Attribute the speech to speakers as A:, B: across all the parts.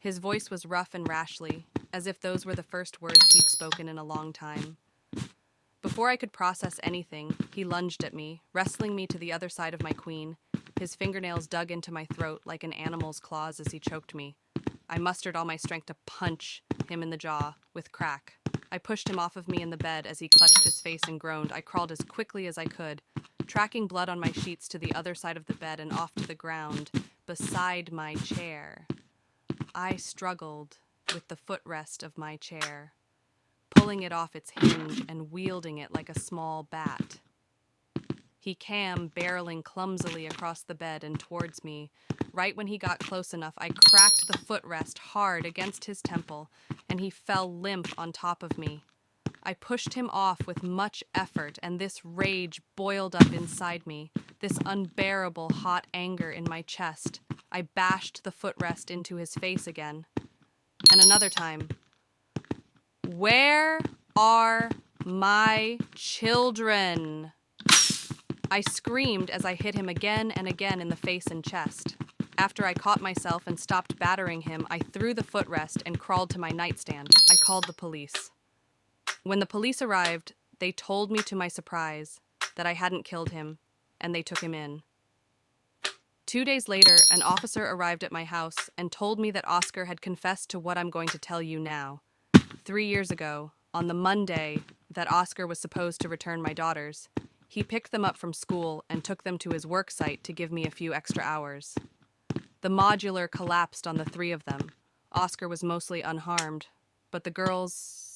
A: His voice was rough and rashly, as if those were the first words he'd spoken in a long time. Before I could process anything, he lunged at me, wrestling me to the other side of my queen. His fingernails dug into my throat like an animal's claws as he choked me. I mustered all my strength to punch him in the jaw, with crack. I pushed him off of me in the bed as he clutched his face and groaned. I crawled as quickly as I could, tracking blood on my sheets to the other side of the bed and off to the ground, beside my chair. I struggled with the footrest of my chair, pulling it off its hinge and wielding it like a small bat. He came barreling clumsily across the bed and towards me. Right when he got close enough, I cracked the footrest hard against his temple, and he fell limp on top of me. I pushed him off with much effort, and this rage boiled up inside me, this unbearable hot anger in my chest. I bashed the footrest into his face again. And another time. "Where are my children?" I screamed as I hit him again and again in the face and chest. After I caught myself and stopped battering him, I threw the footrest and crawled to my nightstand. I called the police. When the police arrived, they told me to my surprise that I hadn't killed him, and they took him in. 2 days later, an officer arrived at my house and told me that Oscar had confessed to what I'm going to tell you now. 3 years ago, on the Monday that Oscar was supposed to return my daughters, he picked them up from school and took them to his work site to give me a few extra hours. The modular collapsed on the 3 of them. Oscar was mostly unharmed, but the girls,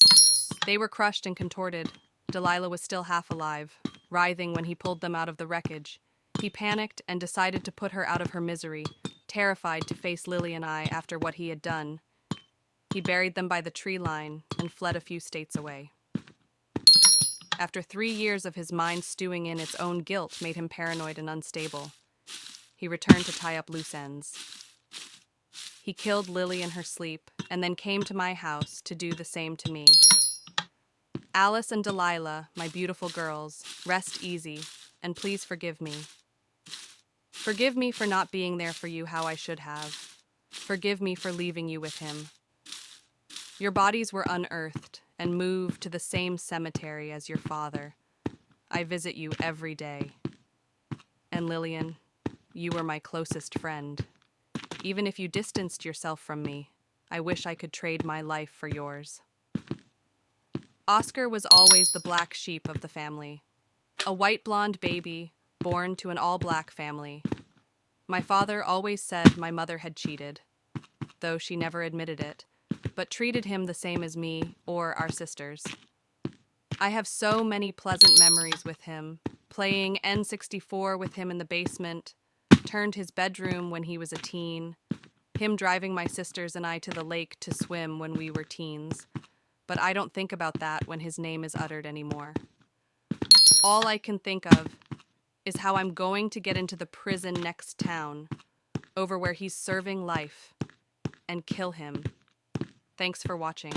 A: they were crushed and contorted. Delilah was still half alive, writhing when he pulled them out of the wreckage. He panicked and decided to put her out of her misery, terrified to face Lily and I after what he had done. He buried them by the tree line and fled a few states away. After 3 years of his mind stewing in its own guilt made him paranoid and unstable, he returned to tie up loose ends. He killed Lily in her sleep and then came to my house to do the same to me. Alice and Delilah, my beautiful girls, rest easy, and please forgive me. Forgive me for not being there for you how I should have. Forgive me for leaving you with him. Your bodies were unearthed and moved to the same cemetery as your father. I visit you every day. And Lillian, you were my closest friend. Even if you distanced yourself from me, I wish I could trade my life for yours. Oscar was always the black sheep of the family, a white blonde baby born to an all-black family. My father always said my mother had cheated, though she never admitted it, but treated him the same as me or our sisters. I have so many pleasant memories with him, playing N64 with him in the basement, turned his bedroom when he was a teen, him driving my sisters and I to the lake to swim when we were teens. But I don't think about that when his name is uttered anymore. All I can think of is how I'm going to get into the prison next town, over where he's serving life, and kill him. Thanks for watching.